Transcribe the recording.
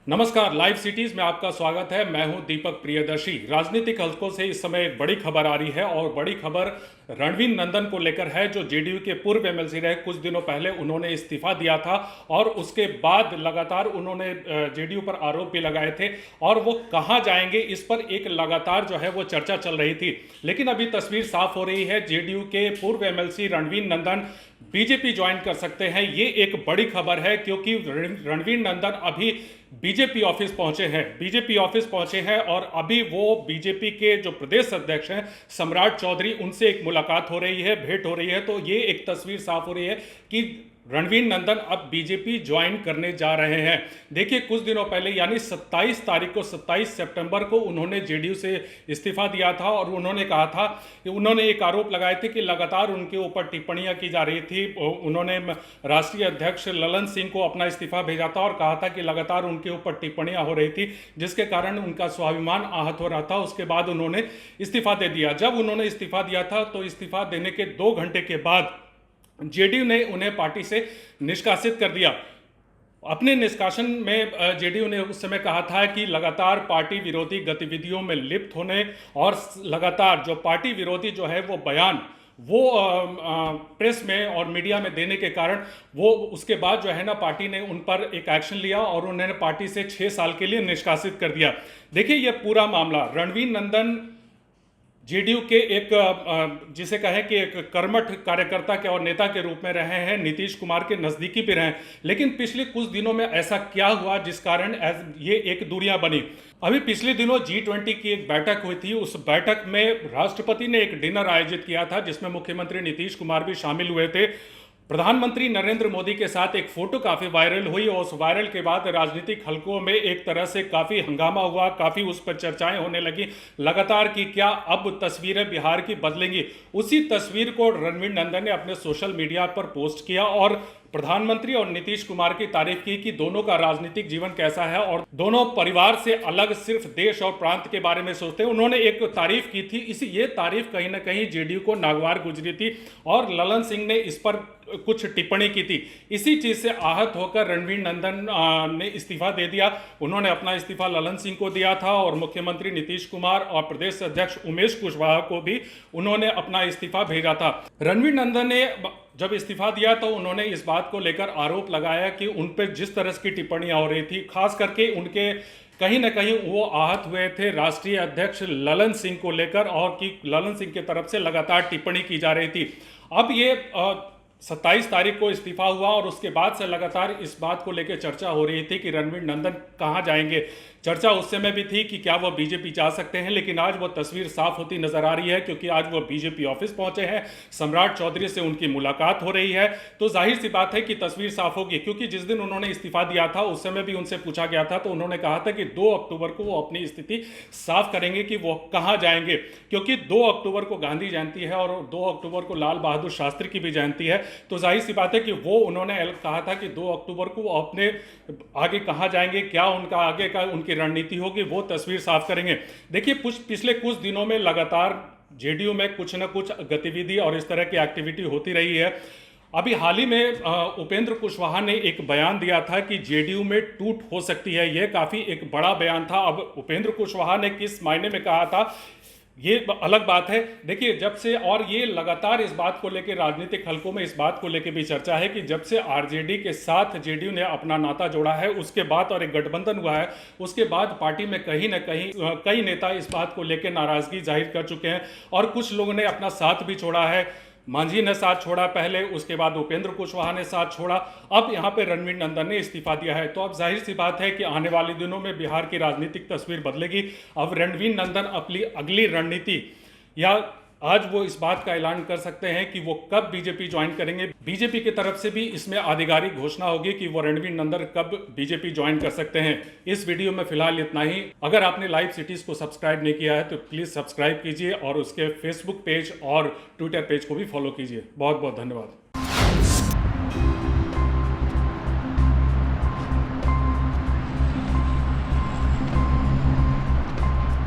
नमस्कार, live cities में आपका स्वागत है। मैं हूं दीपक प्रियदर्शी। राजनीतिक हलकों से इस समय एक बड़ी खबर आ रही है और बड़ी खबर रणवीर नंदन को लेकर है, जो जेडीयू के पूर्व एमएलसी रहे। कुछ दिनों पहले उन्होंने इस्तीफा दिया था और उसके बाद लगातार उन्होंने जेडीयू पर आरोप भी लगाए थे और वो कहां जाएंगे इस पर एक लगातार जो है वो चर्चा चल रही थी। लेकिन अभी तस्वीर साफ हो रही है, जेडीयू के पूर्व एमएलसी रणवीर नंदन बीजेपी ज्वाइन कर सकते हैं। ये एक बड़ी खबर है क्योंकि रणवीर नंदन अभी बीजेपी ऑफिस पहुंचे हैं और अभी वो बीजेपी के जो प्रदेश अध्यक्ष हैं सम्राट चौधरी, उनसे एक मुलाकात हो रही है, भेंट हो रही है। तो ये एक तस्वीर साफ हो रही है कि रणवीर नंदन अब बीजेपी ज्वाइन करने जा रहे हैं। देखिए, कुछ दिनों पहले यानी 27 सितंबर को उन्होंने जेडीयू से इस्तीफा दिया था और उन्होंने कहा था कि उन्होंने एक आरोप लगाए थे कि लगातार उनके ऊपर टिप्पणियां की जा रही थी। उन्होंने राष्ट्रीय अध्यक्ष ललन सिंह को अपना इस्तीफा भेजा था और कहा था कि लगातार उनके ऊपर टिप्पणियां हो रही थी, जिसके कारण उनका स्वाभिमान आहत हो रहा था। उसके बाद उन्होंने इस्तीफा दे दिया। जब उन्होंने इस्तीफा दिया था तो इस्तीफा देने के 2 घंटे के बाद जेडीयू ने उन्हें पार्टी से निष्कासित कर दिया। अपने निष्कासन में जेडीयू ने उस समय कहा था कि लगातार पार्टी विरोधी गतिविधियों में लिप्त होने और लगातार जो पार्टी विरोधी जो है वो बयान वो प्रेस में और मीडिया में देने के कारण वो उसके बाद जो है ना पार्टी ने उन पर एक एक्शन लिया और उन्होंने पार्टी से 6 साल के लिए निष्कासित कर दिया। देखिए, ये पूरा मामला रणवीर नंदन जेडीयू के एक जिसे कहें कि एक कर्मठ कार्यकर्ता के और नेता के रूप में रहे हैं, नीतीश कुमार के नज़दीकी भी रहे हैं। लेकिन पिछले कुछ दिनों में ऐसा क्या हुआ जिस कारण ये एक दूरियां बनी। अभी पिछले दिनों G20 की एक बैठक हुई थी। उस बैठक में राष्ट्रपति ने एक डिनर आयोजित किया था जिसमें मुख्यमंत्री नीतीश कुमार भी शामिल हुए थे। प्रधानमंत्री नरेंद्र मोदी के साथ एक फोटो काफी वायरल हुई और उस वायरल के बाद राजनीतिक हलकों में एक तरह से काफी हंगामा हुआ, काफी उस पर चर्चाएं होने लगी लगातार कि क्या अब तस्वीरें बिहार की बदलेंगी। उसी तस्वीर को रणवीर नंदन ने अपने सोशल मीडिया पर पोस्ट किया और प्रधानमंत्री और नीतीश कुमार की तारीफ की कि दोनों का राजनीतिक जीवन कैसा है और दोनों परिवार से अलग सिर्फ देश और प्रांत के बारे में सोचते हैं। उन्होंने एक तारीफ की थी। ये तारीफ कहीं ना कहीं जेडीयू को नागवार गुजरी थी और ललन सिंह ने इस पर कुछ टिप्पणी की थी। इसी चीज से आहत होकर रणवीर नंदन ने इस्तीफा दे दिया। उन्होंने अपना इस्तीफा ललन सिंह को दिया था और मुख्यमंत्री नीतीश कुमार और प्रदेश अध्यक्ष उमेश कुशवाहा को भी उन्होंने अपना इस्तीफा भेजा था। रणवीर नंदन ने जब इस्तीफा दिया तो उन्होंने इस बात को लेकर आरोप लगाया कि उन पर जिस तरह की टिप्पणियां हो रही थी, खास करके उनके कहीं ना कहीं वो आहत हुए थे राष्ट्रीय अध्यक्ष ललन सिंह को लेकर और कि ललन सिंह की तरफ से लगातार टिप्पणी की जा रही थी। अब ये 27 तारीख को इस्तीफा हुआ और उसके बाद से लगातार इस बात को लेकर चर्चा हो रही थी कि रणवीर नंदन कहां जाएंगे। चर्चा उस समय भी थी कि क्या वो बीजेपी जा सकते हैं, लेकिन आज वो तस्वीर साफ होती नजर आ रही है क्योंकि आज वो बीजेपी ऑफिस पहुंचे हैं। सम्राट चौधरी से उनकी मुलाकात हो रही है। तो जाहिर सी बात है कि तस्वीर साफ होगी, क्योंकि जिस दिन उन्होंने इस्तीफा दिया था उस समय भी उनसे पूछा गया था तो उन्होंने कहा था कि 2 अक्टूबर को वो अपनी स्थिति साफ करेंगे कि वो कहां जाएंगे, क्योंकि 2 अक्टूबर को गांधी जयंती है और 2 अक्टूबर को लाल बहादुर शास्त्री की भी जयंती है। तो जाहिर सी बात है कि वो उन्होंने कहा था कि 2 अक्टूबर को वो अपने आगे कहां जाएंगे, क्या उनका आगे का उनकी रणनीति होगी, वो तस्वीर साफ करेंगे। देखिए, पिछले कुछ दिनों में लगातार जेडीयू में कुछ न कुछ गतिविधि और इस तरह की एक्टिविटी होती रही है। अभी हाल ही में उपेंद्र कुशवाहा ने एक बयान दिया था कि जेडीयू में टूट हो सकती है। यह काफी एक बड़ा बयान था। अब उपेंद्र कुशवाहा ने किस मायने में कहा था ये अलग बात है। देखिए, जब से और ये लगातार इस बात को लेकर राजनीतिक हलकों में इस बात को लेकर भी चर्चा है कि जब से आरजेडी के साथ जेडीयू ने अपना नाता जोड़ा है उसके बाद और एक गठबंधन हुआ है, उसके बाद पार्टी में कहीं ना कहीं कई नेता इस बात को लेकर नाराजगी जाहिर कर चुके हैं और कुछ लोगों ने अपना साथ भी छोड़ा है। मांझी ने साथ छोड़ा पहले, उसके बाद उपेंद्र कुशवाहा ने साथ छोड़ा, अब यहाँ पे रणवीर नंदन ने इस्तीफा दिया है। तो अब जाहिर सी बात है कि आने वाले दिनों में बिहार की राजनीतिक तस्वीर बदलेगी। अब रणवीर नंदन अपनी अगली रणनीति या आज वो इस बात का ऐलान कर सकते हैं कि वो कब बीजेपी ज्वाइन करेंगे। बीजेपी की तरफ से भी इसमें आधिकारिक घोषणा होगी कि वो रणवीर नंदन कब बीजेपी ज्वाइन कर सकते हैं। इस वीडियो में फिलहाल इतना ही। अगर आपने लाइव सिटीज को सब्सक्राइब नहीं किया है तो प्लीज सब्सक्राइब कीजिए और उसके फेसबुक पेज और ट्विटर पेज को भी फॉलो कीजिए। बहुत बहुत धन्यवाद।